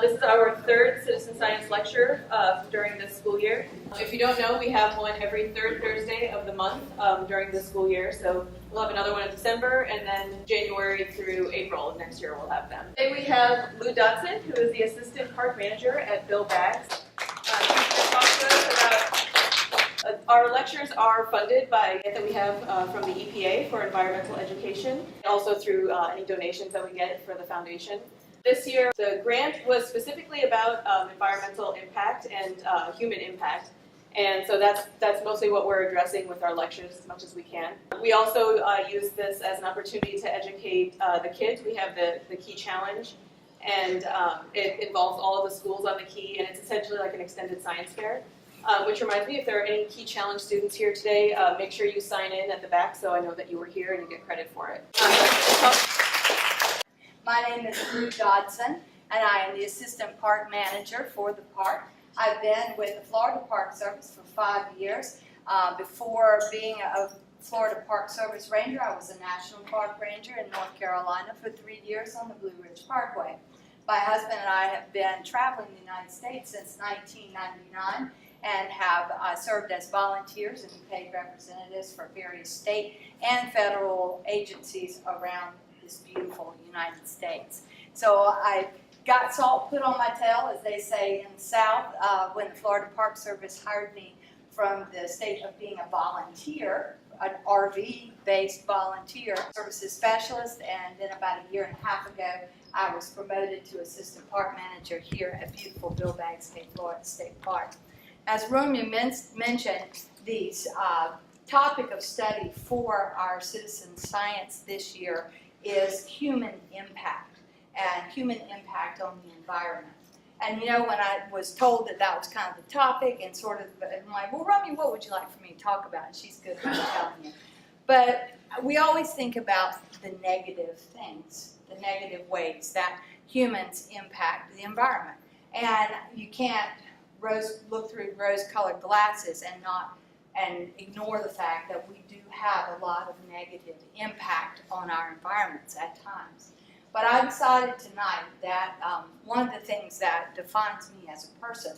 This is our third citizen science lecture during this school year. If you don't know, we have one every third Thursday of the month during this school year. So we'll have another one in December, and then January through April of next year we'll have them. Today we have Dodson, who is the assistant park manager at Bill Baggs. He's going to talk to us about our lectures are funded by that we have from the EPA for environmental education, and also through any donations that we get for the foundation. This year, the grant was specifically about environmental impact and human impact, and so that's mostly what we're addressing with our lectures as much as we can. We also use this as an opportunity to educate the kids. We have the Key Challenge, and it involves all of the schools on the Key, and it's essentially like an extended science fair. Which reminds me, if there are any Key Challenge students here today, make sure you sign in at the back so I know that you were here and you get credit for it. My name is Dodson, and I am the Assistant Park Manager for the park. I've been with the Florida Park Service for 5 years. Before being a Florida Park Service Ranger, I was a National Park Ranger in North Carolina for 3 years on the Blue Ridge Parkway. My husband and I have been traveling the United States since 1999 and have served as volunteers and paid representatives for various state and federal agencies around this beautiful United States. So I got salt put on my tail, as they say in the South, when the Florida Park Service hired me from the state of being a volunteer, an RV-based volunteer services specialist, and then about a year and a half ago, I was promoted to Assistant Park Manager here at beautiful Bill Baggs Florida State Park. As Romeo mentioned, the topic of study for our citizen science this year is human impact and human impact on the environment. And you know, when I was told that that was kind of the topic and sort of, I'm like, well, Romeo, what would you like for me to talk about? And she's good about telling me. But we always think about the negative things, the negative ways that humans impact the environment. And you can't look through rose-colored glasses and ignore the fact that we do have a lot of negative impact on our environments at times. But I decided tonight that one of the things that defines me as a person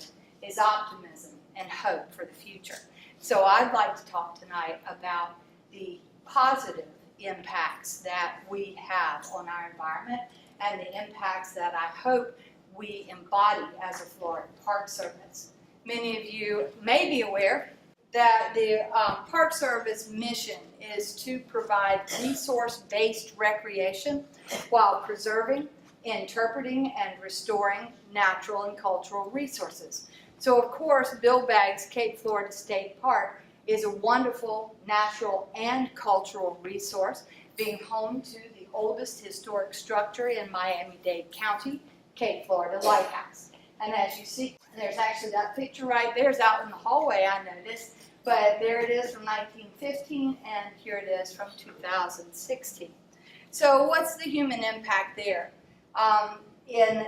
is optimism and hope for the future. So I'd like to talk tonight about the positive impacts that we have on our environment and the impacts that I hope we embody as a Florida Park Service. Many of you may be aware that the Park Service mission is to provide resource-based recreation while preserving, interpreting, and restoring natural and cultural resources. So of course, Bill Baggs Cape Florida State Park is a wonderful natural and cultural resource, being home to the oldest historic structure in Miami-Dade County, Cape Florida Lighthouse. And as you see, there's actually that picture right there is out in the hallway, I noticed, but there it is from 1915, and here it is from 2016. So what's the human impact there? In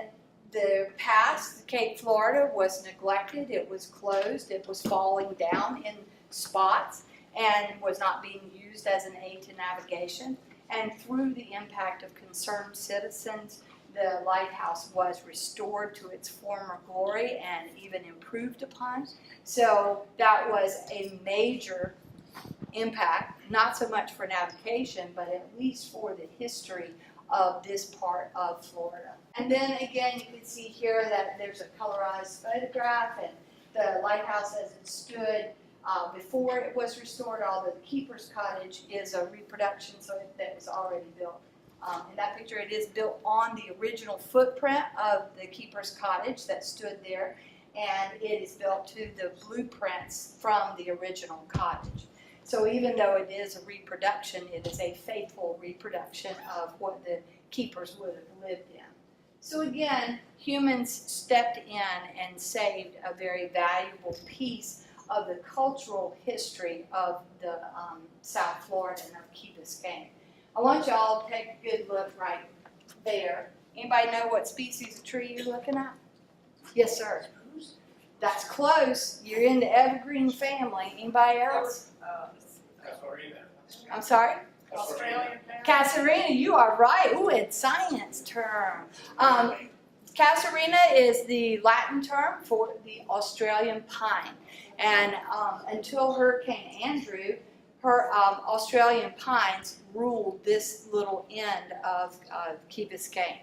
the past, Cape Florida was neglected, it was closed, it was falling down in spots, and was not being used as an aid to navigation. And through the impact of concerned citizens, the lighthouse was restored to its former glory and even improved upon. So that was a major impact, not so much for navigation, but at least for the history of this part of Florida. And then again, you can see here that there's a colorized photograph, and the lighthouse as it stood before it was restored, although the Keeper's Cottage is a reproduction, so that was already built. In that picture, it is built on the original footprint of the Keeper's Cottage that stood there, and it is built to the blueprints from the original cottage. So even though it is a reproduction, it is a faithful reproduction of what the keepers would have lived in. So again, humans stepped in and saved a very valuable piece of the cultural history of the South Florida and of Key Biscayne. I want y'all to take a good look right there. Anybody know what species of tree you're looking at? Yes, sir. That's close. You're in the evergreen family. Anybody else? I'm sorry? Australian Casuarina, you are right. Ooh, it's science term. Casuarina is the Latin term for the Australian pine. And until Hurricane Andrew, Australian pines ruled this little end of Key Biscayne.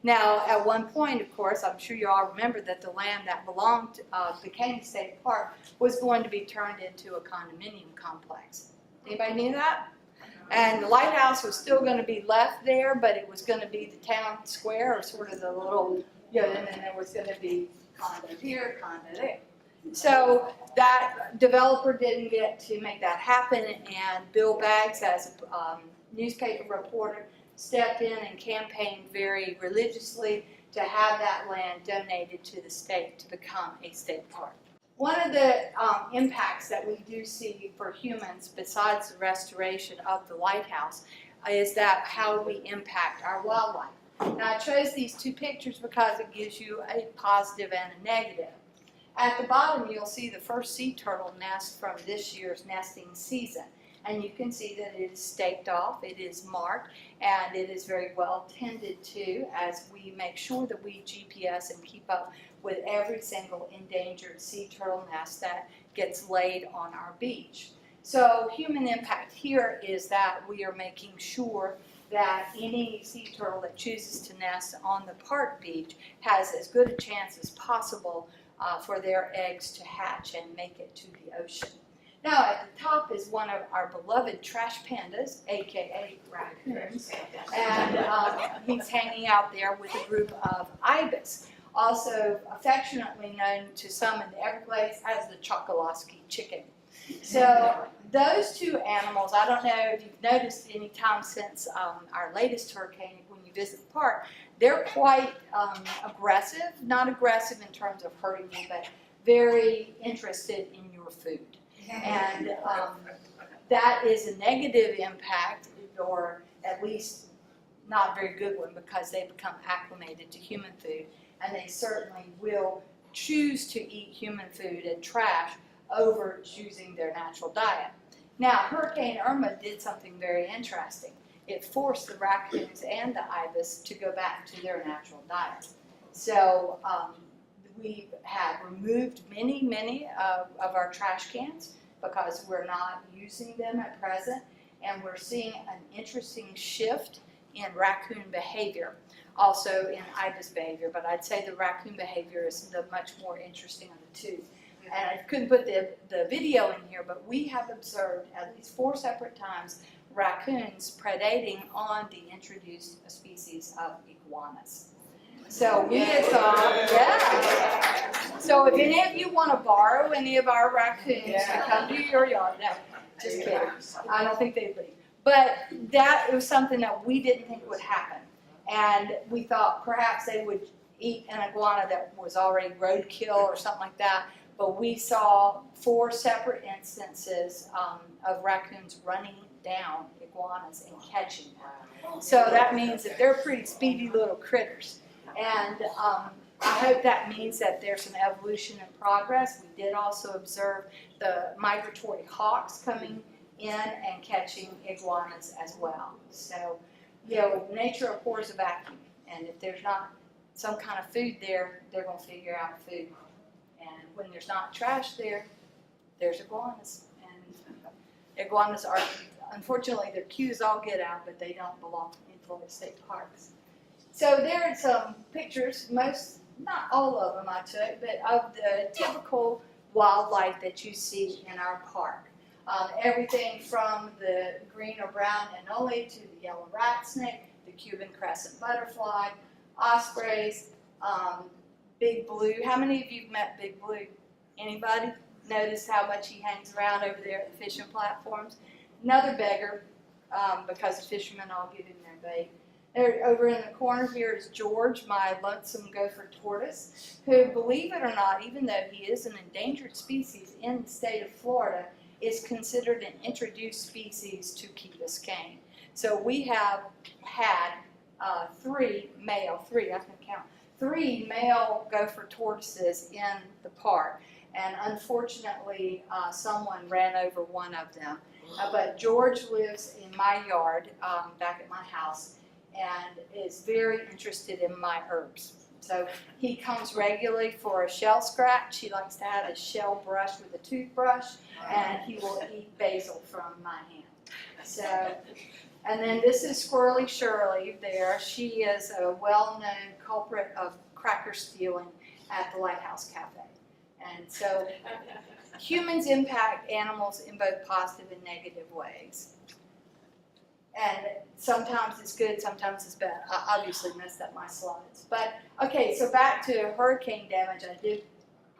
Now, at one point, of course, I'm sure you all remember that the land that belonged to Biscayne State Park was going to be turned into a condominium complex. Anybody knew that? And the lighthouse was still going to be left there, but it was going to be the town square, or sort of the little, and then there was going to be condo here, condo there. So that developer didn't get to make that happen, and Bill Baggs, as a newspaper reporter, stepped in and campaigned very religiously to have that land donated to the state to become a state park. One of the impacts that we do see for humans, besides the restoration of the lighthouse, is that how we impact our wildlife. Now, I chose these two pictures because it gives you a positive and a negative. At the bottom, you'll see the first sea turtle nest from this year's nesting season. And you can see that it is staked off, it is marked, and it is very well tended to as we make sure that we GPS and keep up with every single endangered sea turtle nest that gets laid on our beach. So human impact here is that we are making sure that any sea turtle that chooses to nest on the park beach has as good a chance as possible for their eggs to hatch and make it to the ocean. Now, at the top is one of our beloved trash pandas, aka raccoons, and he's hanging out there with a group of ibis, also affectionately known to some in the Everglades as the Chokoloskee chicken. So those two animals, I don't know if you've noticed any time since our latest hurricane when you visit the park, they're quite aggressive, not aggressive in terms of hurting you, but very interested in your food. And that is a negative impact, or at least not a very good one, because they become acclimated to human food, and they certainly will choose to eat human food and trash over choosing their natural diet. Now, Hurricane Irma did something very interesting. It forced the raccoons and the ibis to go back to their natural diet. So we have removed many of our trash cans because we're not using them at present, and we're seeing an interesting shift in raccoon behavior, also in ibis behavior, but I'd say the raccoon behavior is the much more interesting of the two. And I couldn't put the video in here, but we have observed at least 4 separate times raccoons predating on the introduced species of iguanas. So we had thought, yeah. So if any of you want to borrow any of our raccoons to come to your yard, no, just kidding. I don't think they'd leave. But that was something that we didn't think would happen. And we thought perhaps they would eat an iguana that was already roadkill or something like that. But we saw 4 separate instances of raccoons running down iguanas and catching them. So that means that they're pretty speedy little critters. And I hope that means that there's some evolution in progress. We did also observe the migratory hawks coming in and catching iguanas as well. So, nature abhors a vacuum. And if there's not some kind of food there, they're going to figure out food. And when there's not trash there, there's iguanas. And iguanas are, unfortunately, they're cute as all get out, but they don't belong in Florida state parks. So there are some pictures, not all of them I took, but of the typical wildlife that you see in our park. Everything from the green or brown anole to the yellow rat snake, the Cuban crescent butterfly, ospreys, Big Blue. How many of you have met Big Blue? Anybody? Notice how much he hangs around over there at the fishing platforms? Another beggar, because the fishermen all give him their bait. Over in the corner here is George, my lonesome gopher tortoise, who, believe it or not, even though he is an endangered species in the state of Florida, is considered an introduced species to Key Biscayne. So we have had 3 male gopher tortoises in the park, and unfortunately someone ran over one of them. But George lives in my yard back at my house and is very interested in my herbs. So he comes regularly for a shell scratch. He likes to have a shell brush with a toothbrush, and he will eat basil from my hand. So, and then this is Squirrely Shirley there. She is a well-known culprit of cracker stealing at the Lighthouse Cafe. And so humans impact animals in both positive and negative ways. And sometimes it's good, sometimes it's bad. I obviously messed up my slides. But, okay, so back to hurricane damage. I did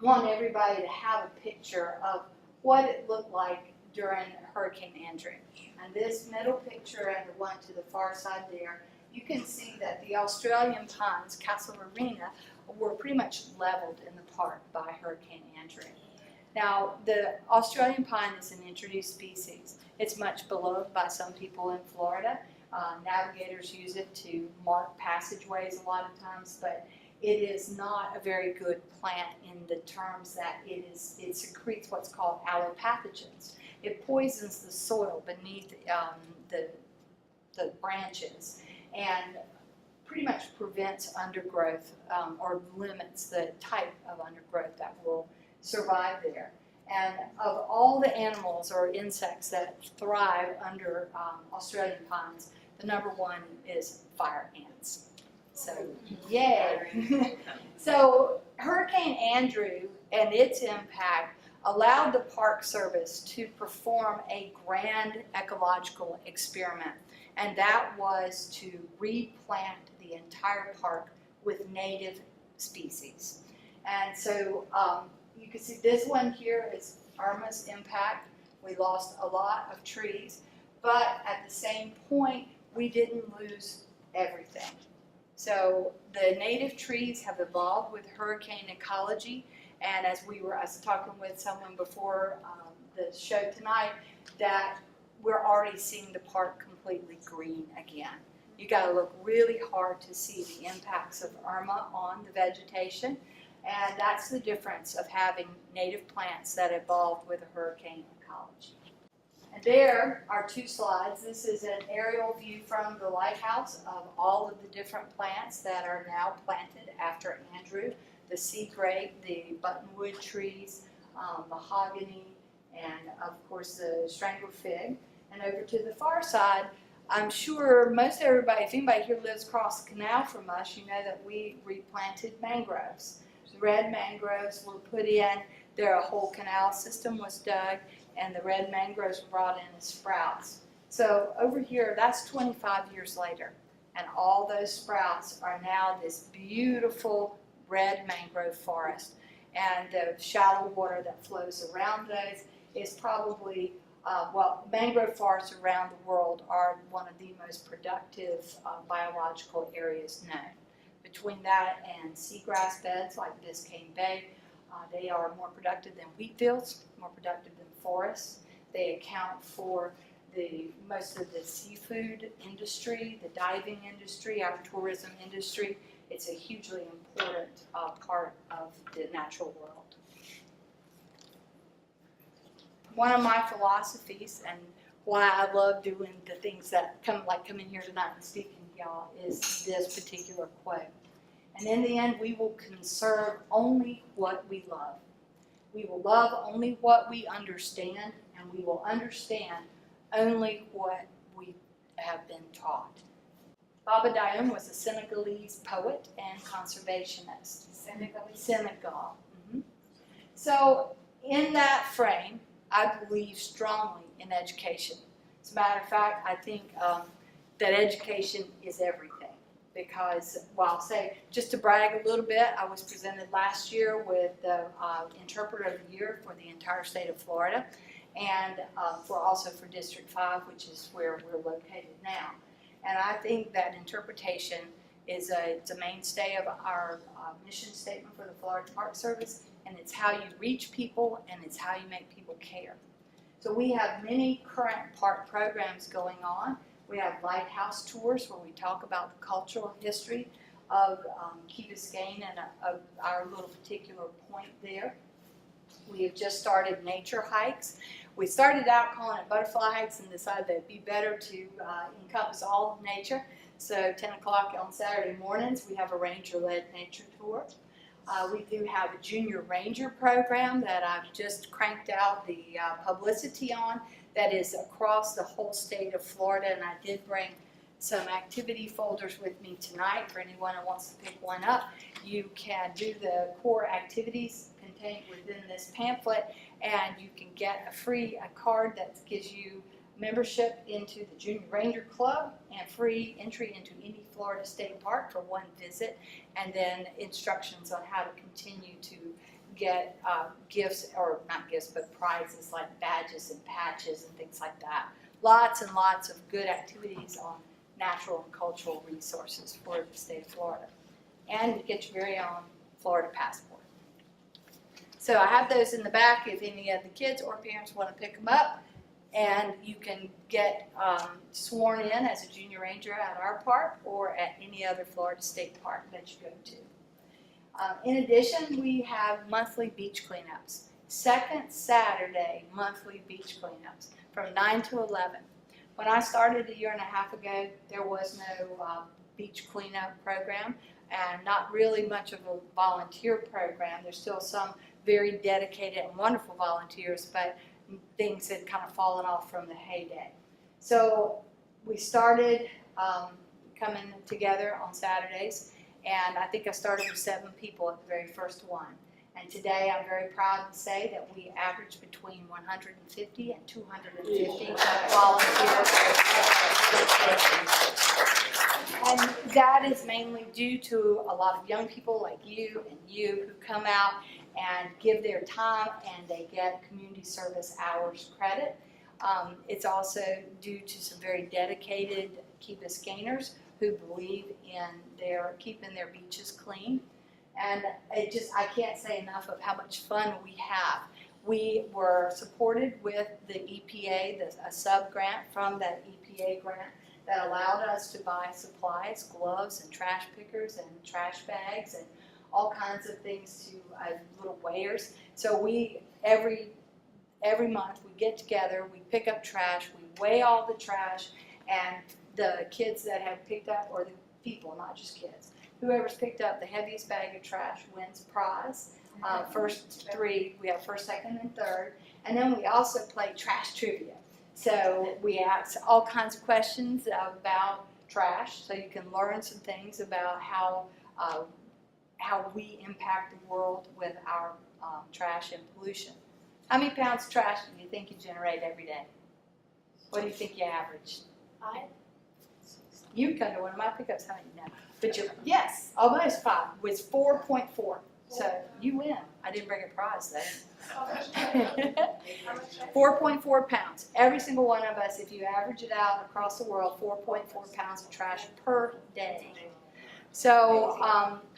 want everybody to have a picture of what it looked like during Hurricane Andrew. And this middle picture and the one to the far side there, you can see that the Australian pines, Castle Arena, were pretty much leveled in the park by Hurricane Andrew. Now, the Australian pine is an introduced species. It's much beloved by some people in Florida. Navigators use it to mark passageways a lot of times, but it is not a very good plant in the terms that it secretes what's called allopathogens. It poisons the soil beneath the branches and pretty much prevents undergrowth or limits the type of undergrowth that will survive there. And of all the animals or insects that thrive under Australian pines, the number one is fire ants. So, yay! So, Hurricane Andrew and its impact allowed the Park Service to perform a grand ecological experiment, and that was to replant the entire park with native species. And so, you can see this one here is Irma's impact. We lost a lot of trees, but at the same point, we didn't lose everything. So the native trees have evolved with hurricane ecology, and as I was talking with someone before the show tonight, that we're already seeing the park completely green again. You got to look really hard to see the impacts of Irma on the vegetation. And that's the difference of having native plants that evolved with a hurricane ecology. And there are two slides. This is an aerial view from the lighthouse of all of the different plants that are now planted after Andrew. The sea grape, the buttonwood trees, mahogany, and of course the strangler fig. And over to the far side, I'm sure most everybody, if anybody here lives across the canal from us, you know that we replanted mangroves. Red mangroves were put in, a whole canal system was dug, and the red mangroves were brought in as sprouts. So over here, that's 25 years later, and all those sprouts are now this beautiful red mangrove forest. And the shallow water that flows around those is probably, mangrove forests around the world are one of the most productive biological areas known. Between that and seagrass beds like Biscayne Bay, they are more productive than wheat fields, more productive than forests. They account for most of the seafood industry, the diving industry, our tourism industry. It's a hugely important part of the natural world. One of my philosophies and why I love doing the things that come in here tonight and speaking to y'all is this particular quote. And in the end, we will conserve only what we love. We will love only what we understand, and we will understand only what we have been taught. Baba Dione was a Senegalese poet and conservationist. Senegal. Mm-hmm. So in that frame, I believe strongly in education. As a matter of fact, I think that education is everything. Because, just to brag a little bit, I was presented last year with the Interpreter of the Year for the entire state of Florida, and also for District 5, which is where we're located now. And I think that interpretation is it's a mainstay of our mission statement for the Florida Park Service, and it's how you reach people, and it's how you make people care. So we have many current park programs going on. We have lighthouse tours where we talk about the cultural history of Key Biscayne and of our little particular point there. We have just started nature hikes. We started out calling it butterfly hikes and decided that it'd be better to encompass all of nature. So 10 o'clock on Saturday mornings, we have a ranger-led nature tour. We do have a junior ranger program that I've just cranked out the publicity on that is across the whole state of Florida, and I did bring some activity folders with me tonight for anyone who wants to pick one up. You can do the core activities contained within this pamphlet, and you can get a card that gives you membership into the Junior Ranger Club and free entry into any Florida State Park for one visit, and then instructions on how to continue to get gifts, or not gifts, but prizes like badges and patches and things like that. Lots and lots of good activities on natural and cultural resources for the state of Florida. And you get your very own Florida passport. So I have those in the back if any of the kids or parents want to pick them up. And you can get sworn in as a junior ranger at our park or at any other Florida State Park that you go to. In addition, we have monthly beach cleanups. Second Saturday, monthly beach cleanups from 9 to 11. When I started a year and a half ago, there was no beach cleanup program and not really much of a volunteer program. There's still some very dedicated and wonderful volunteers, but things had kind of fallen off from the heyday. So we started coming together on Saturdays, and I think I started with 7 people at the very first one. And today I'm very proud to say that we average between 150 and 250 volunteers. And that is mainly due to a lot of young people like you and you who come out and give their time, and they get community service hours credit. It's also due to some very dedicated Key Biscayneers who believe in keeping their beaches clean. And I can't say enough of how much fun we have. We were supported with the EPA, a sub-grant from that EPA grant that allowed us to buy supplies, gloves and trash pickers and trash bags and all kinds of things to little weighers. So we, every month we get together, we pick up trash, we weigh all the trash, and the kids that have picked up, or the people, not just kids, whoever's picked up the heaviest bag of trash wins prize. First 3, we have first, second, and third. And then we also play trash trivia. So we ask all kinds of questions about trash, so you can learn some things about how we impact the world with our trash and pollution. How many pounds of trash do you think you generate every day? What do you think you average? 5. You come to one of my pickups, how many you know? But yes, almost 5. With 4.4. So you win. I didn't bring a prize though. 4.4 pounds. Every single one of us, if you average it out across the world, 4.4 pounds of trash per day. So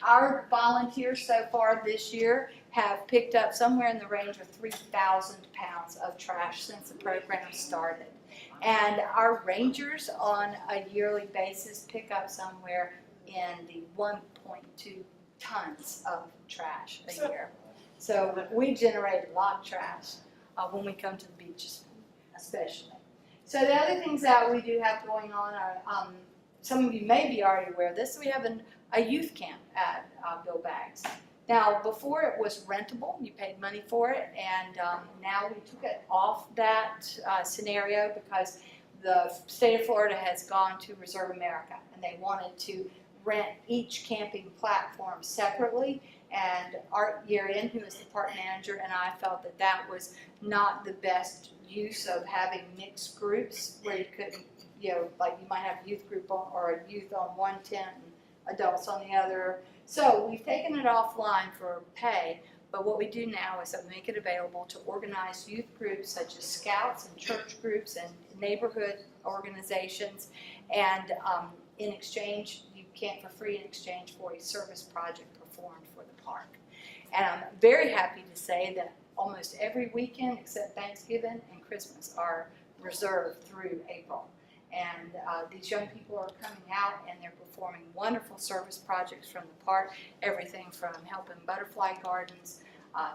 our volunteers so far this year have picked up somewhere in the range of 3,000 pounds of trash since the program started. And our rangers on a yearly basis pick up somewhere in the 1.2 tons of trash a year. So we generate a lot of trash when we come to the beaches, especially. So the other things that we do have going on are, some of you may be already aware of this, we have a youth camp at Bill Baggs. Now, before it was rentable, you paid money for it, and now we took it off that scenario because the state of Florida has gone to Reserve America, and they wanted to rent each camping platform separately. And Art Yearin, who is the park manager, and I felt that that was not the best use of having mixed groups where you couldn't, like you might have a youth group or a youth on one tent and adults on the other. So we've taken it offline for pay, but what we do now is that we make it available to organized youth groups such as scouts and church groups and neighborhood organizations, and in exchange, you can for free in exchange for a service project performed for the park. And I'm very happy to say that almost every weekend except Thanksgiving and Christmas are reserved through April. And these young people are coming out and they're performing wonderful service projects from the park, everything from helping butterfly gardens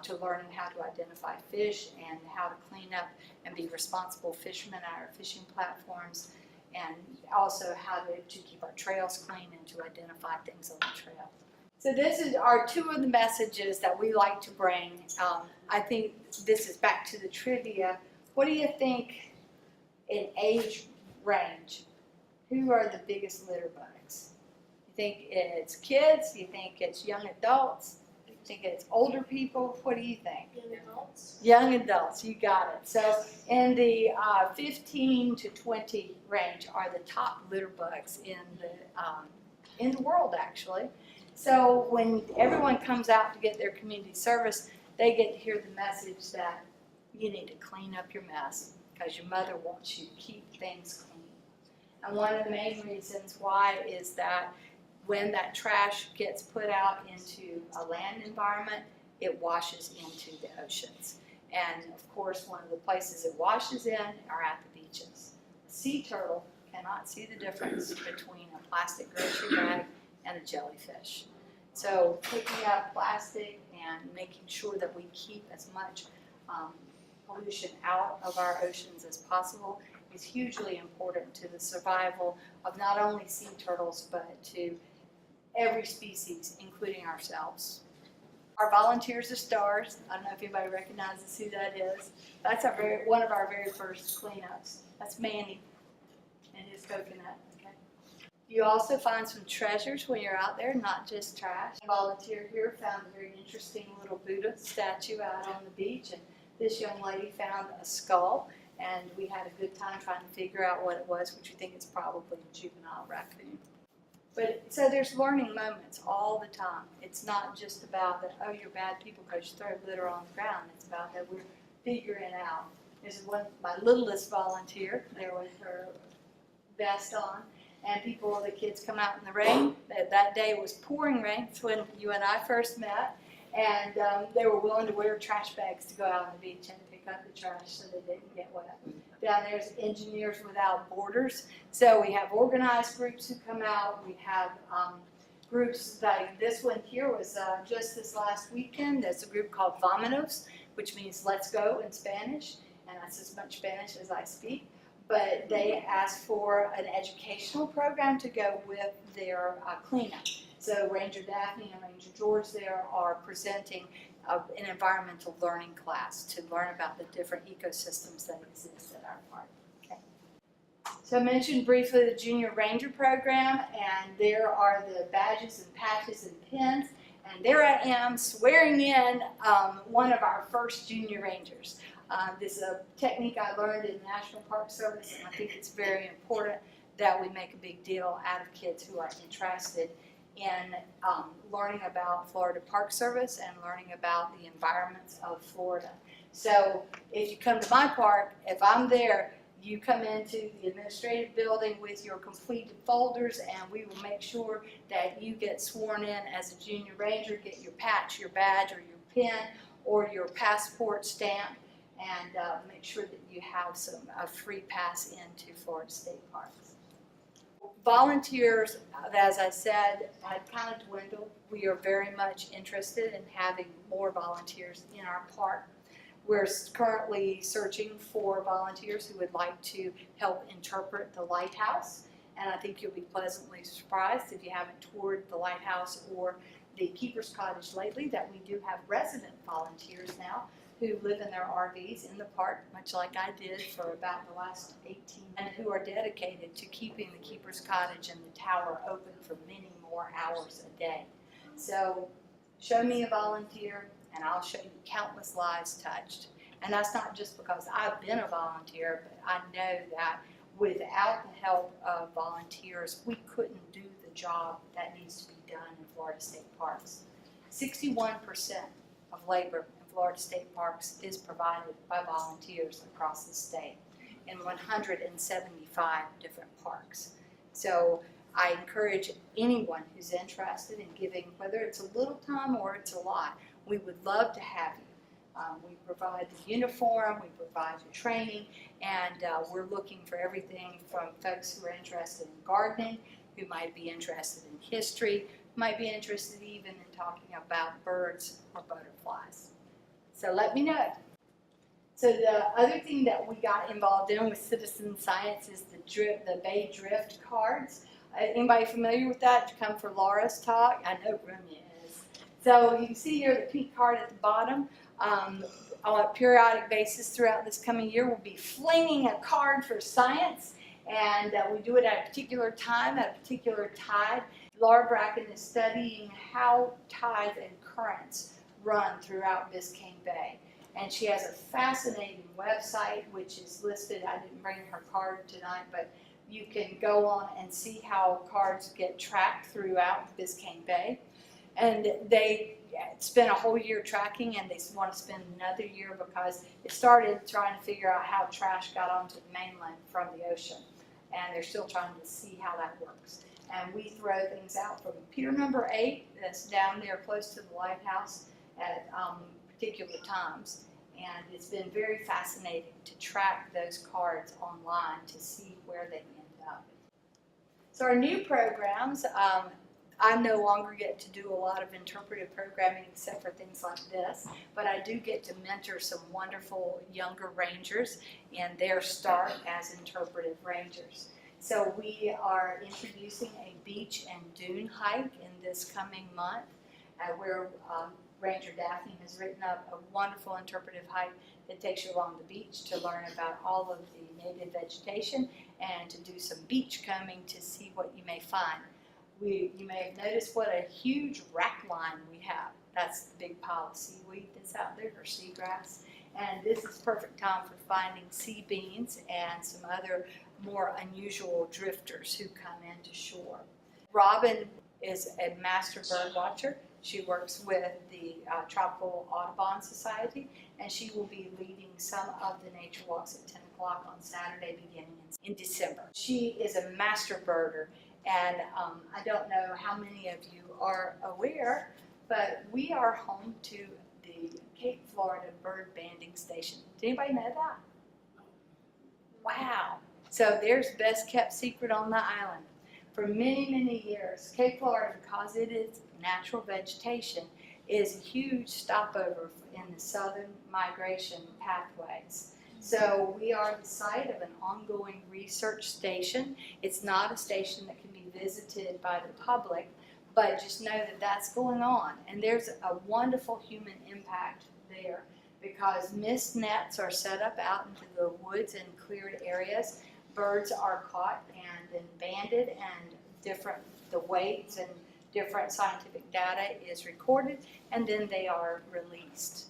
to learning how to identify fish and how to clean up and be responsible fishermen at our fishing platforms. and also how to keep our trails clean and to identify things on the trail. So this are two of the messages that we like to bring. I think this is back to the trivia. What do you think in age range? Who are the biggest litter bugs? You think it's kids? You think it's young adults? You think it's older people? What do you think? Young adults. Young adults, you got it. So in the 15 to 20 range are the top litter bugs in the world, actually. So when everyone comes out to get their community service, they get to hear the message that you need to clean up your mess because your mother wants you to keep things clean. And one of the main reasons why is that when that trash gets put out into a land environment, it washes into the oceans. And of course, one of the places it washes in are at the beaches. A sea turtle cannot see the difference between a plastic grocery bag and a jellyfish. So picking up plastic and making sure that we keep as much pollution out of our oceans as possible is hugely important to the survival of not only sea turtles, but to every species, including ourselves. Our volunteers are stars. I don't know if anybody recognizes who that is. That's one of our very first cleanups. That's Manny and his coconut. Okay. You also find some treasures when you're out there, not just trash. A volunteer here found a very interesting little Buddha statue out on the beach, and this young lady found a skull, and we had a good time trying to figure out what it was, which we think is probably a juvenile raccoon. But so there's learning moments all the time. It's not just about that, oh, you're bad people because you throw litter on the ground. It's about that we're figuring out. This is my littlest volunteer there with her vest on, and the kids come out in the rain. That day was pouring rain. It's when you and I first met, and they were willing to wear trash bags to go out on the beach and pick up the trash so they didn't get wet. Down there's Engineers Without Borders. So we have organized groups who come out. We have groups like this one here was just this last weekend. There's a group called Vámonos, which means let's go in Spanish, and that's as much Spanish as I speak. But they asked for an educational program to go with their cleanup. So Ranger Daphne and Ranger George there are presenting an environmental learning class to learn about the different ecosystems that exist at our park. Okay. So I mentioned briefly the Junior Ranger program, and there are the badges and patches and pins. And there I am swearing in one of our first Junior Rangers. This is a technique I learned in National Park Service, and I think it's very important that we make a big deal out of kids who are interested in learning about Florida Park Service and learning about the environments of Florida. So if you come to my park, if I'm there, you come into the administrative building with your completed folders, and we will make sure that you get sworn in as a Junior Ranger, get your patch, your badge, or your pin, or your passport stamp, and make sure that you have a free pass into Florida State Parks. Volunteers, as I said, had kind of dwindled. We are very much interested in having more volunteers in our park. We're currently searching for volunteers who would like to help interpret the lighthouse, and I think you'll be pleasantly surprised if you haven't toured the lighthouse or the Keeper's Cottage lately that we do have resident volunteers now who live in their RVs in the park, much like I did for about the last 18, and who are dedicated to keeping the Keeper's Cottage and the tower open for many more hours a day. So show me a volunteer, and I'll show you countless lives touched. And that's not just because I've been a volunteer, but I know that without the help of volunteers, we couldn't do the job that needs to be done in Florida State Parks. 61% of labor in Florida State Parks is provided by volunteers across the state in 175 different parks. So I encourage anyone who's interested in giving, whether it's a little time or it's a lot, we would love to have you. We provide the uniform, we provide the training, and we're looking for everything from folks who are interested in gardening, who might be interested in history, might be interested even in talking about birds or butterflies. So let me know. So the other thing that we got involved in with citizen science is the Bay Drift cards. Anybody familiar with that? To come for Laura's talk? I know Remy is. So you can see here the pink card at the bottom. On a periodic basis throughout this coming year, we'll be flinging a card for science, and we do it at a particular time, at a particular tide. Laura Bracken is studying how tides and currents run throughout Biscayne Bay. And she has a fascinating website which is listed. I didn't bring her card tonight, but you can go on and see how cards get tracked throughout Biscayne Bay. And they spent a whole year tracking, and they want to spend another year because it started trying to figure out how trash got onto the mainland from the ocean. And they're still trying to see how that works. And we throw things out from pier number 8 that's down there close to the lighthouse at particular times. And it's been very fascinating to track those cards online to see where they end up. So our new programs, I no longer get to do a lot of interpretive programming except for things like this, but I do get to mentor some wonderful younger rangers in their start as interpretive rangers. So we are introducing a beach and dune hike in this coming month, where Ranger Daphne has written up a wonderful interpretive hike that takes you along the beach to learn about all of the native vegetation and to do some beach combing to see what you may find. You may have noticed what a huge rack line we have. That's the big pile of seaweed that's out there, or seagrass. And this is perfect time for finding sea beans and some other more unusual drifters who come into shore. Robin is a master bird watcher. She works with the Tropical Audubon Society, and she will be leading some of the nature walks at 10 o'clock on Saturday beginning in December. She is a master birder, and I don't know how many of you are aware, but we are home to the Cape Florida Bird Banding Station. Did anybody know that? Wow. So there's best kept secret on the island. For many, many years, Cape Florida, because it is natural vegetation, is a huge stopover in the southern migration pathways. So we are the site of an ongoing research station. It's not a station that can be visited by the public, but just know that that's going on. And there's a wonderful human impact there because mist nets are set up out into the woods and cleared areas. Birds are caught and then banded, and the weights and different scientific data is recorded, and then they are released.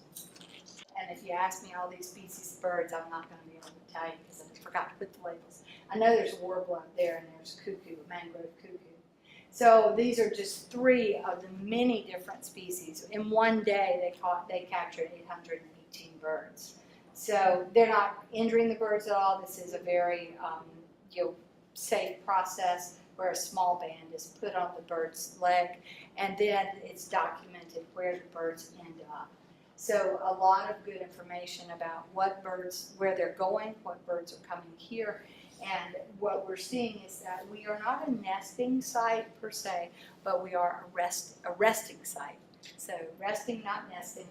And if you ask me all these species of birds, I'm not going to be able to tell you because I forgot to put the labels. I know there's a warbler up there, and there's cuckoo, a mangrove cuckoo. So these are just 3 of the many different species. In one day, they captured 818 birds. So they're not injuring the birds at all. This is a very safe process where a small band is put on the bird's leg, and then it's documented where the birds end up. So a lot of good information about what birds, where they're going, what birds are coming here. And what we're seeing is that we are not a nesting site per se, but we are a resting site. So resting, not nesting.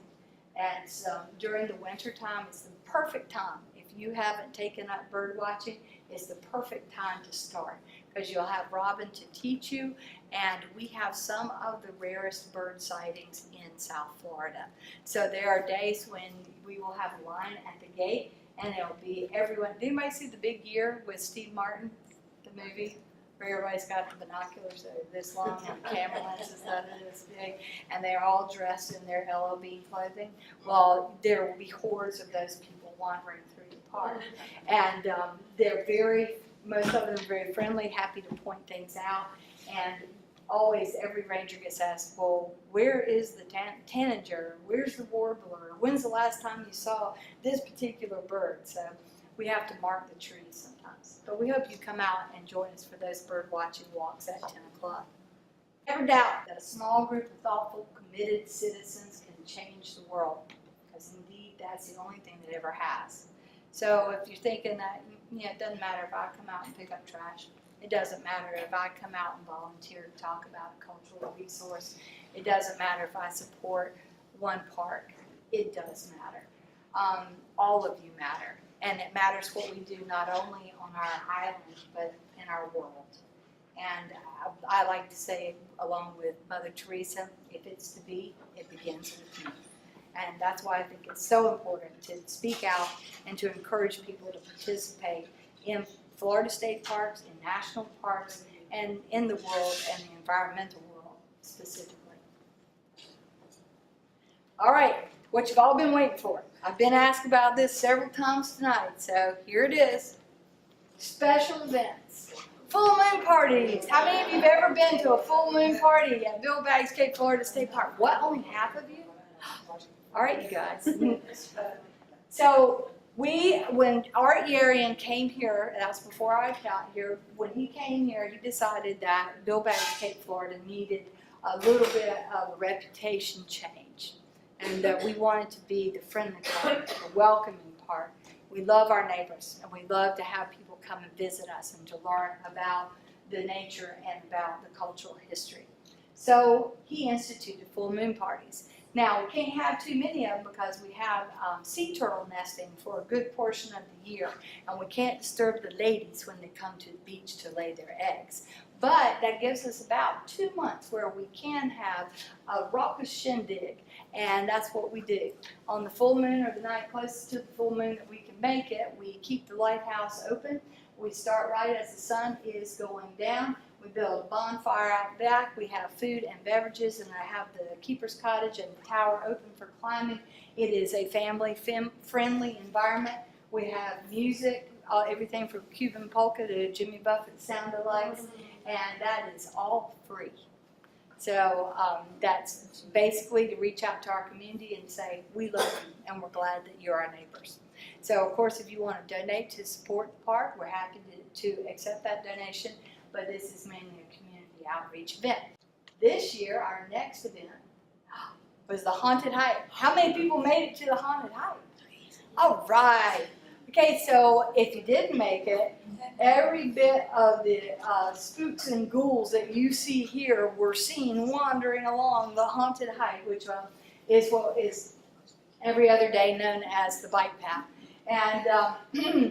And so during the winter time, it's the perfect time. If you haven't taken up bird watching, it's the perfect time to start because you'll have Robin to teach you, and we have some of the rarest bird sightings in South Florida. So there are days when we will have a line at the gate, and it'll be everyone. Did anybody see The Big Year with Steve Martin, the movie? Where everybody's got the binoculars that are this long and the camera lenses that are this big, and they're all dressed in their LO Bean clothing. Well, there will be hordes of those people wandering through the park. And most of them are very friendly, happy to point things out. And always, every ranger gets asked, well, where is the tanager? Where's the warbler? When's the last time you saw this particular bird? So we have to mark the trees sometimes. But we hope you come out and join us for those bird watching walks at 10 o'clock. Never doubt that a small group of thoughtful, committed citizens can change the world, because indeed that's the only thing that ever has. So if you're thinking that, it doesn't matter if I come out and pick up trash. It doesn't matter if I come out and volunteer to talk about a cultural resource. It doesn't matter if I support one park. It does matter. All of you matter. And it matters what we do not only on our island, but in our world. And I like to say, along with Mother Teresa, if it's to be, it begins with me. And that's why I think it's so important to speak out and to encourage people to participate in Florida state parks, in national parks, and in the world and the environmental world specifically. All right, what you've all been waiting for. I've been asked about this several times tonight, so here it is. Special events. Full moon parties. How many of you have ever been to a full moon party at Bill Baggs Cape Florida State Park? What, only half of you? All right, you guys. So when Art Yarian came here, that was before I got here, when he came here, he decided that Bill Baggs Cape Florida needed a little bit of a reputation change. And that we wanted to be the friendly part, the welcoming part. We love our neighbors, and we love to have people come and visit us and to learn about the nature and about the cultural history. So he instituted full moon parties. Now, we can't have too many of them because we have sea turtle nesting for a good portion of the year, and we can't disturb the ladies when they come to the beach to lay their eggs. But that gives us about 2 months where we can have a raucous shindig, and that's what we do. On the full moon, or the night closest to the full moon that we can make it, we keep the lighthouse open. We start right as the sun is going down. We build a bonfire out back. We have food and beverages, and I have the keeper's cottage and the tower open for climbing. It is a family-friendly environment. We have music, everything from Cuban polka to Jimmy Buffett sound-alikes, and that is all free. So that's basically to reach out to our community and say, we love you, and we're glad that you're our neighbors. So, of course, if you want to donate to support the park, we're happy to accept that donation. But this is mainly a community outreach event. This year, our next event was the Haunted Hike. How many people made it to the Haunted Hike? All right. Okay, so if you didn't make it, every bit of the spooks and ghouls that you see here were seen wandering along the Haunted Hike, which is what is every other day known as the bike path. And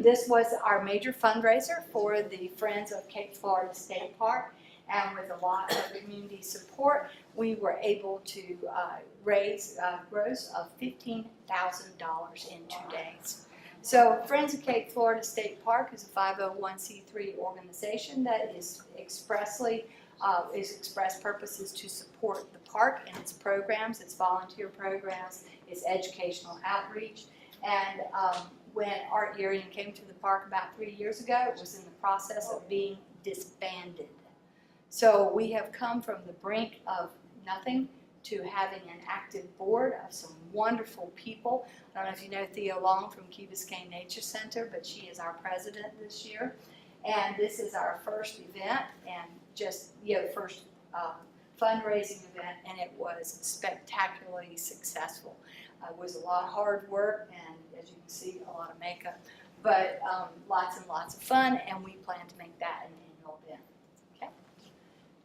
this was our major fundraiser for the Friends of Cape Florida State Park. And with a lot of community support, we were able to raise a gross of $15,000 in 2 days. So Friends of Cape Florida State Park is a 501c3 organization that is expressly express purposes to support the park and its programs, its volunteer programs, its educational outreach. And when Art Yarian came to the park about 3 years ago, it was in the process of being disbanded. So we have come from the brink of nothing to having an active board of some wonderful people. I don't know if you know Thea Long from Biscayne Nature Center, but she is our president this year. And this is our first event, and just, first fundraising event, and it was spectacularly successful. It was a lot of hard work, and as you can see, a lot of makeup, but lots and lots of fun, and we plan to make that an annual event. Okay?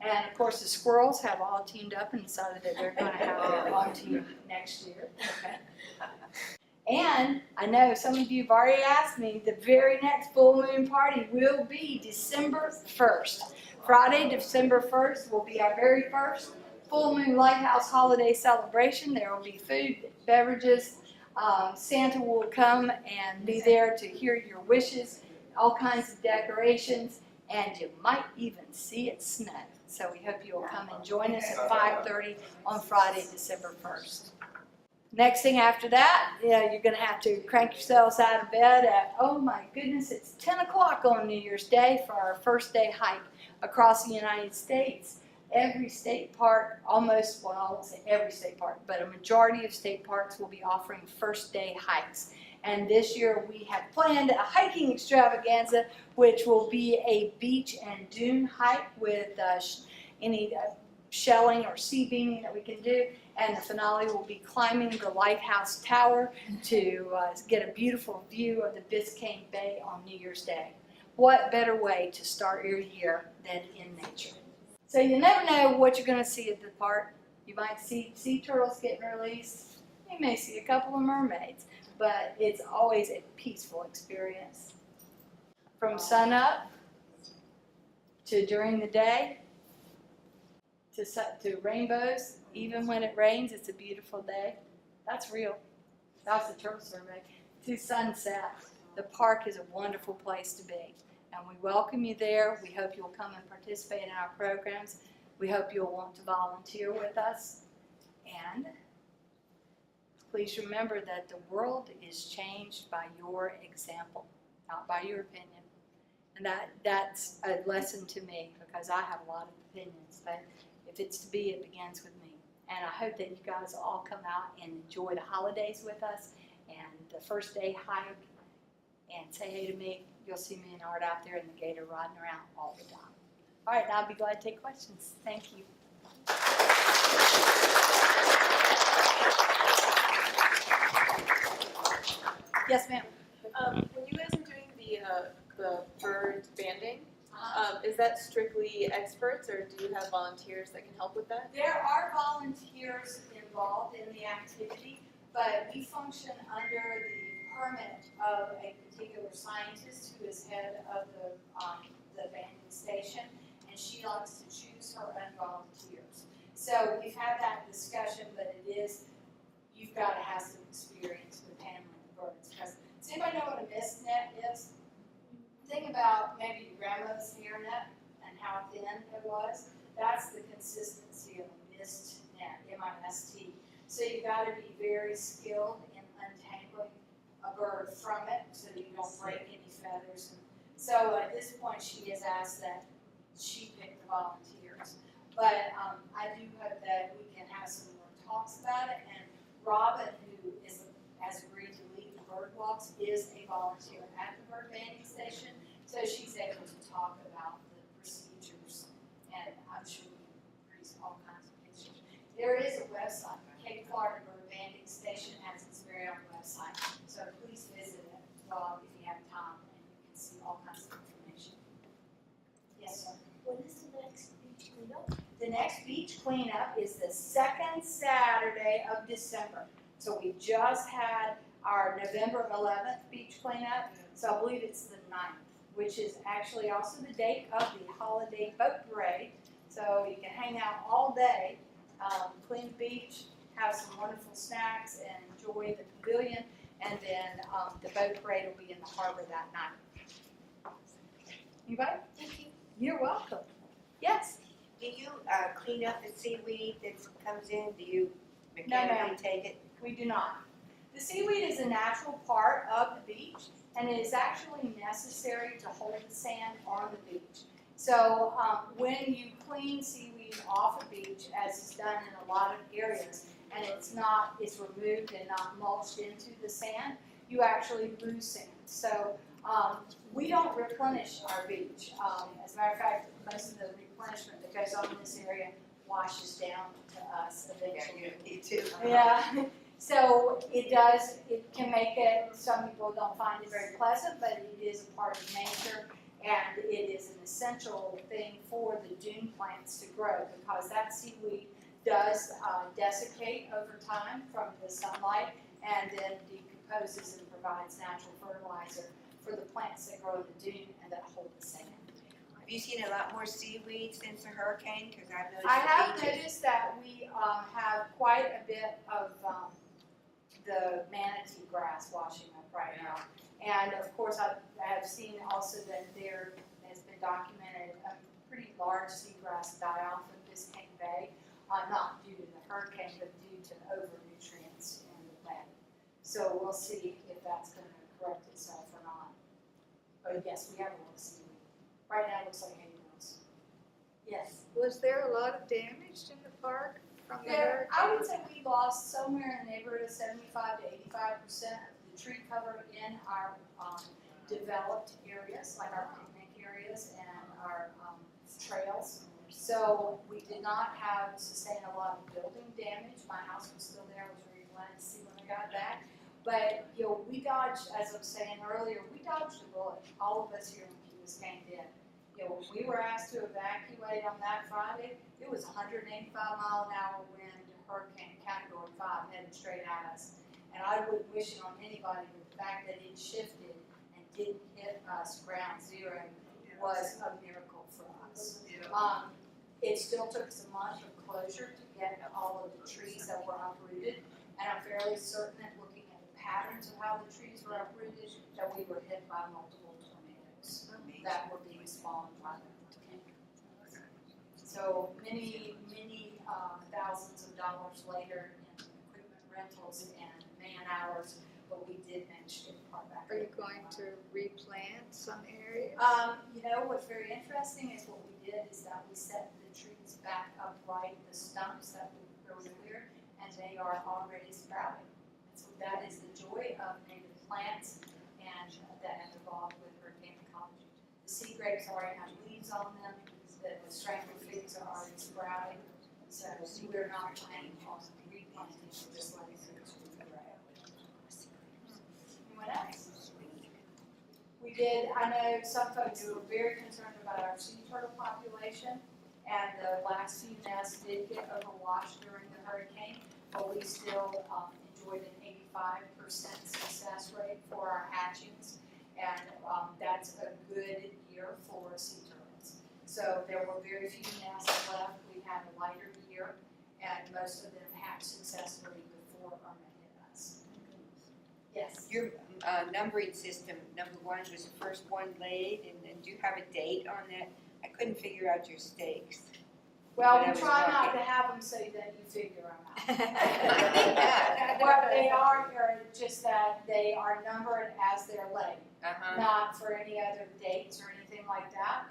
And of course, the squirrels have all teamed up and decided that they're going to have their own team next year. Okay? And I know some of you have already asked me, the very next full moon party will be December 1st. Friday, December 1st will be our very first full moon lighthouse holiday celebration. There will be food, beverages. Santa will come and be there to hear your wishes, all kinds of decorations, and you might even see it snow. So we hope you will come and join us at 5:30 on Friday, December 1st. Next thing after that, you're going to have to crank yourselves out of bed at, oh my goodness, it's 10 o'clock on New Year's Day for our first day hike across the United States. Every state park, almost, well, I won't say every state park, but a majority of state parks will be offering first day hikes. And this year we have planned a hiking extravaganza, which will be a beach and dune hike with any shelling or sea beaming that we can do. And the finale will be climbing the lighthouse tower to get a beautiful view of the Biscayne Bay on New Year's Day. What better way to start your year than in nature? So you never know what you're going to see at the park. You might see sea turtles getting released. You may see a couple of mermaids. but it's always a peaceful experience. From sun up to during the day to rainbows, even when it rains, it's a beautiful day. That's real. That's the church survey. To sunset, the park is a wonderful place to be. And we welcome you there. We hope you'll come and participate in our programs. We hope you'll want to volunteer with us. And please remember that the world is changed by your example, not by your opinion. And that's a lesson to me because I have a lot of opinions. But if it's to be, it begins with me. And I hope that you guys all come out and enjoy the holidays with us. And the first day hike and say hey to me. You'll see me and Art out there in the gator riding around all the time. All right, now I'll be glad to take questions. Thank you. Yes, ma'am. When you guys are doing the bird banding, is that strictly experts, or do you have volunteers that can help with that? There are volunteers involved in the activity, but we function under the permit of a particular scientist who is head of the banding station, and she likes to choose her own volunteers. So we've had that discussion, but it is, you've got to have some experience with handling the birds. Does anybody know what a mist net is? Think about maybe your grandmother's hairnet and how thin it was. That's the consistency of a mist net, M-I-S-T. So you've got to be very skilled in untangling a bird from it so that you don't break any feathers. So at this point, she has asked that she pick the volunteers. But I do hope that we can have some more talks about it. And Robin, who has agreed to lead the bird walks, is a volunteer at the bird banding station. So she's able to talk about the procedures. And I'm sure we can produce all kinds of pictures. There is a website. Cape Florida Bird Banding Station has its very own website. So please visit it if you have time, and you can see all kinds of information. Yes, sir. When is the next beach cleanup? The next beach cleanup is the second Saturday of December. So we just had our November 11th beach cleanup. So I believe it's the 9th, which is actually also the date of the holiday boat parade. So you can hang out all day, clean the beach, have some wonderful snacks, and enjoy the pavilion. And then the boat parade will be in the harbor that night. Anybody? Thank you. You're welcome. Yes? Do you clean up the seaweed that comes in? Do you No, mechanically take it? We do not. The seaweed is a natural part of the beach, and it is actually necessary to hold the sand on the beach. So when you clean seaweed off a beach, as is done in a lot of areas, and it's removed and not mulched into the sand, you actually lose sand. So we don't replenish our beach. As a matter of fact, most of the replenishment that goes on in this area washes down to us eventually. Yeah, me too. Yeah. So it can make it, some people don't find it very pleasant, but it is a part of nature, and it is an essential thing for the dune plants to grow, because that seaweed does desiccate over time from the sunlight, and then decomposes and provides natural fertilizer for the plants that grow in the dune and that hold the sand. Have you seen a lot more seaweed since the hurricane? Because I've noticed I have the beaches. noticed that we have quite a bit of the manatee grass washing up right now. And of course, I have seen also that there has been documented a pretty large seagrass die-off in Biscayne Bay, not due to the hurricane, but due to over-nutrients in the lake. So we'll see if that's going to correct itself or not. But yes, we have a lot of seaweed. Right now it looks like hay bales. Yes. Was there a lot of damage in the park from the There, hurricane? I would say we lost somewhere in the neighborhood of 75 to 85% of the tree cover in our developed areas, like our picnic areas and our trails. So we did not sustain a lot of building damage. My house was still there. I was very glad to see when I got back. But we dodged, as I was saying earlier, we dodged a bullet. All of us here in Key Biscayne did. When we were asked to evacuate on that Friday, it was 185-mile-an-hour wind, hurricane category 5 headed straight at us. And I wouldn't wish it on anybody, but the fact that it shifted and didn't hit us ground zero was a miracle for us. It still took us a month of closure to get all of the trees that were uprooted, and I'm fairly certain that looking at the patterns of how the trees were uprooted, that we were hit by multiple tornadoes that were being spawned by the tornado. So many thousands of dollars later in equipment rentals and man hours, but we did manage to get the park back. Are you going to replant some areas? You know, what's very interesting is what we did is that we set the trees back upright, the stumps that were cleared, and they are already sprouting. And so that is the joy of native plants and that have evolved with hurricane ecology. The sea grapes already have leaves on them, the strangle figs are already sprouting, so we're not planning on replanting, we're just letting them grow. Anyone else? We did, I know some folks were very concerned about our sea turtle population, and the last few nests did get overwashed during the hurricane, but we still enjoyed an 85% success rate for our hatchings, and that's a good year for sea turtles. So there were very few nests left. We had a lighter year, and most of them hatched successfully before Irma hit us. Yes? Your numbering system, number one was the first one laid, and then do you have a date on that? I couldn't figure out your stakes. Well, When I we was try not walking. to have them so that you figure them out. I think that. What they are just that they are numbered as they're laid, Uh-huh. not for any other dates or anything like that.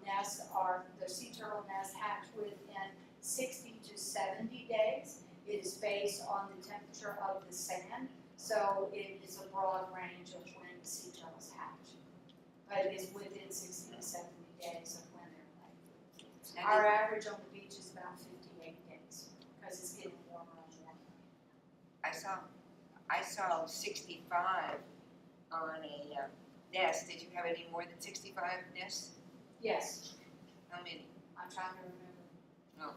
Nests are, the sea turtle nests hatch within 60 to 70 days. It is based on the temperature of the sand, so it is a broad range of when sea turtles hatch. But it is within 60 to 70 days of when they're laid. Our average on the beach is about 58 days, because it's getting warmer and warmer. I saw 65 on a nest. Did you have any more than 65 nests? Yes, How many? I'm trying to remember. No.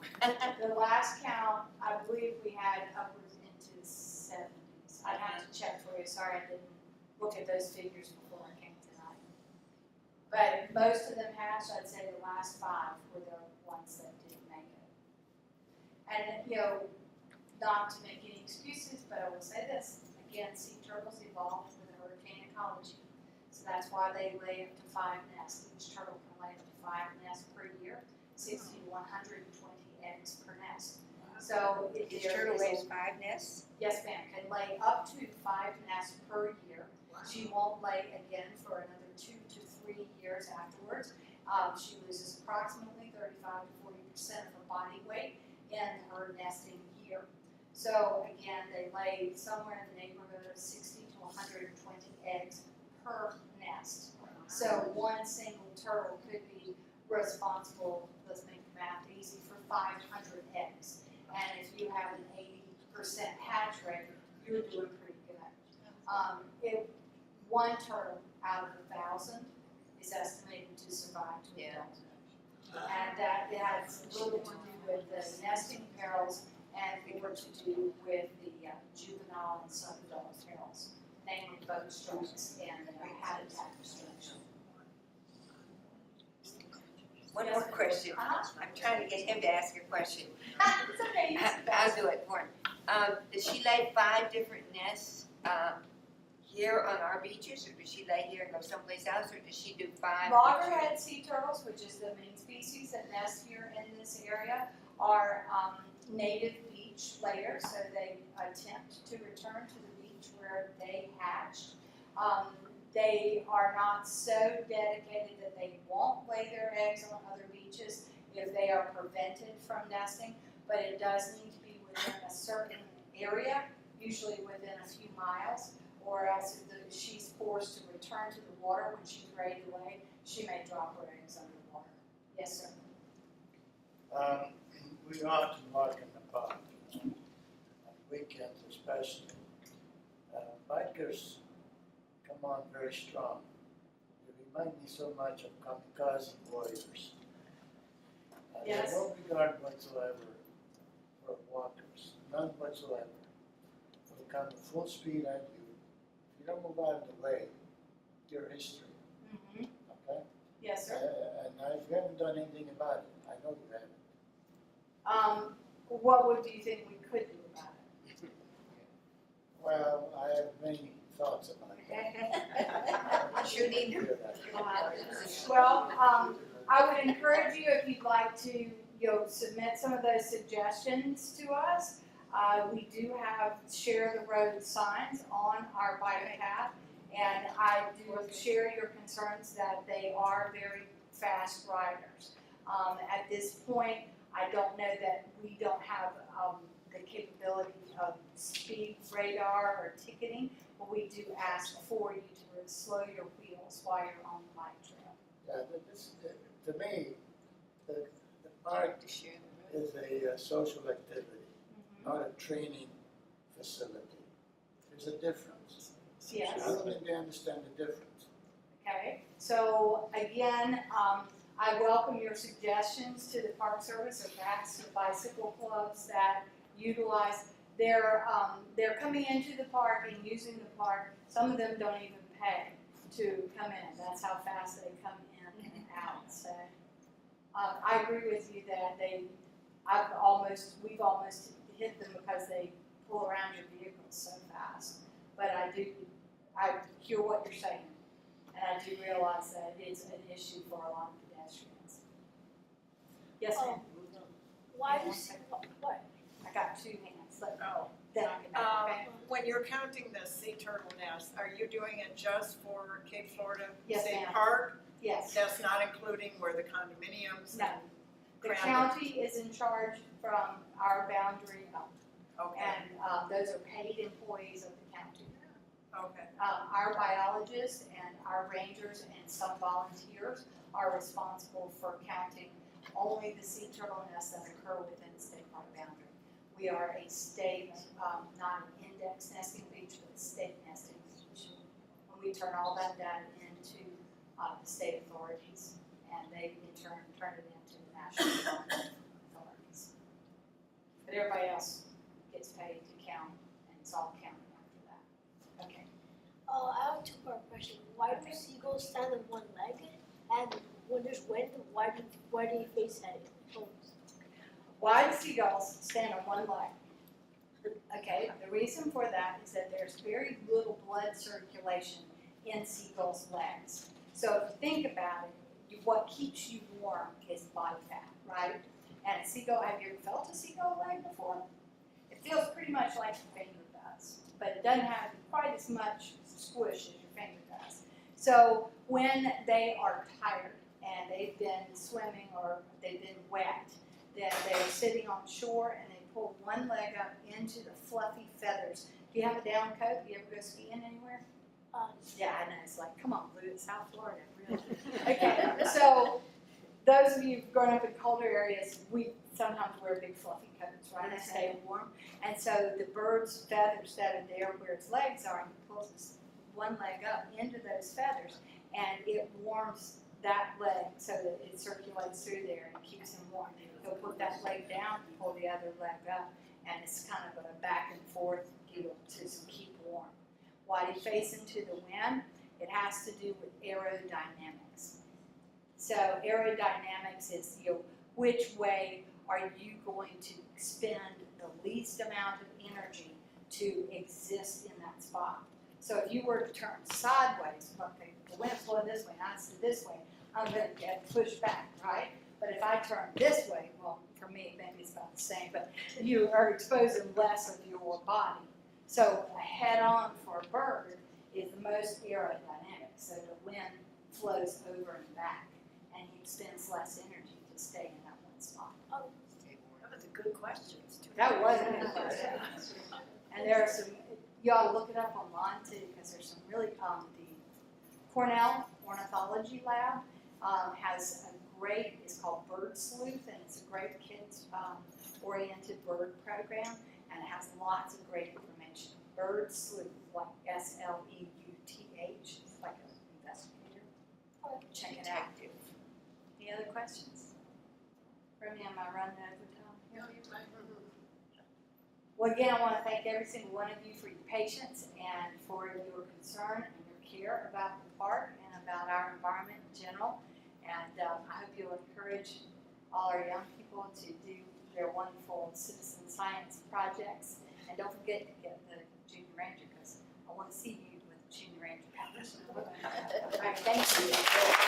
The last count, I believe we had upwards into the 70s. I'd have to check for you, sorry I didn't look at those figures before I came tonight. But most of them hatched, I'd say the last 5 were the ones that didn't make it. And, you know, not to make any excuses, but I will say this, again, sea turtles evolved with hurricane ecology. So that's why they lay up to 5 nests. Each turtle can lay up to 5 nests per year, 60 to 120 eggs per nest. So if Each there turtle is lays 5 nests? yes ma'am, can lay up to 5 nests per year. She won't lay again for another 2 to 3 years afterwards. She loses approximately 35 to 40% of her body weight in her nesting year. So again, they lay somewhere in the neighborhood of 60 to 120 eggs per nest. So one single turtle could be responsible, let's make the math easy, for 500 eggs. And if you have an 80% hatch rate, you're doing pretty good. One turtle out of 1,000 is estimated to survive to adulthood. And that has a little bit to do with the nesting perils and more to do with the juvenile and subadult perils, namely boat strikes and habitat destruction. One more question. I'm trying to get him to ask a question. It's okay, you can I'll do it for him. Does she lay 5 different nests here on our beaches, or does she lay here and go someplace else, or does she do 5? Loggerhead sea turtles, which is the main species that nest here in this area, are native beach layers, so they attempt to return to the beach where they hatched. They are not so dedicated that they won't lay their eggs on other beaches if they are prevented from nesting, but it does need to be within a certain area, usually within a few miles, or else if she's forced to return to the water when she's ready to lay, she may drop her eggs underwater. Yes, sir. We often walk in the park, on weekends especially. Bikers come on very strong. They remind me so much of kamikaze warriors. They have Yes. no regard whatsoever for walkers, none whatsoever. For coming full speed at you. If you don't move out of the way, your history, Mhm. okay? Yes, sir. And you haven't done anything about it. I know you haven't. What do you think we could do about it? Well, I have many thoughts about it. Shooting. Well, I would encourage you, if you'd like to, submit some of those suggestions to us. We do have share the road signs on our bike path, and I do share your concerns that they are very fast riders. At this point, I don't know that we don't have the capability of speed radar or ticketing, but we do ask for you to slow your wheels while you're on the bike trail. Yeah, to me, the park is a social activity, not a training facility. There's a difference. Yes. I don't think they understand the difference. Okay, so again, I welcome your suggestions to the Park Service or perhaps to bicycle clubs that utilize, they're coming into the park and using the park. Some of them don't even pay to come in. That's how fast they come in and out, so. I agree with you that we've almost hit them because they pull around your vehicles so fast. But I hear what you're saying. And I do realize that it's an issue for a lot of pedestrians. Yes, ma'am? Why does, what? I got two hands, Oh, then I can, okay? when you're counting the sea turtle nest, are you doing it just for Cape Florida Yes, State ma'am. Park? Yes, That's not including where the condominiums? no. The Crowded. county is in charge from our boundary up, Okay, and those are paid employees of the county. okay. Our biologists and our rangers and some volunteers are responsible for counting only the sea turtle nests that occur within the state park boundary. We are a state, not an index nesting beach, but a state nesting beach. And we turn all that data into the state authorities, and they in turn turn it into the national development authorities. But everybody else gets paid to count, and it's all counted after that. Okay. I have a two-part question. Why do seagulls stand on one leg? And when there's wind, why do you face that? Why do seagulls stand on one leg? Okay, the reason for that is that there's very little blood circulation in seagulls' legs. So if you think about it, what keeps you warm is body fat, right? And a seagull, have you ever felt a seagull leg before? It feels pretty much like your finger does, but it doesn't have quite as much squish as your finger does. So when they are tired and they've been swimming or they've been wet, then they're sitting on shore and they pull one leg up into the fluffy feathers. Do you have a down coat? Do you ever go skiing anywhere? Yeah, I know. It's like, come on, Lou, it's South Florida, really. Okay, so those of you who've grown up in colder areas, we sometimes wear big fluffy coats, right, to stay warm. And so the bird's feathers that are there where its legs are, he pulls this one leg up into those feathers, and it warms that leg so that it circulates through there and keeps him warm. He'll put that leg down, pull the other leg up, and it's kind of a back and forth deal to keep warm. Why do you face into the wind? It has to do with aerodynamics. So aerodynamics is, which way are you going to expend the least amount of energy to exist in that spot? So if you were to turn sideways, okay, the wind's blowing this way, I see this way, I'm going to get pushed back, right? But if I turn this way, well, for me, maybe it's about the same, but you are exposing less of your body. So a head-on for a bird is the most aerodynamic, so the wind flows over and back, and he spends less energy to stay in that one spot. That was a good question. That was a good question. And there are some, you ought to look it up online too, because there's some really, the Cornell Ornithology Lab has a great, it's called Bird Sleuth, and it's a great kids oriented bird program, and it has lots of great information. Bird Sleuth, like SLEUTH, it's like an investigator. Check it out. Any other questions? Remy, am I running over time? Well, again, I want to thank every single one of you for your patience and for your concern and your care about the park and about our environment in general. And I hope you'll encourage all our young people to do their wonderful citizen science projects. And don't forget to get the Junior Ranger, because I want to see you with the Junior Ranger. All right, thank you.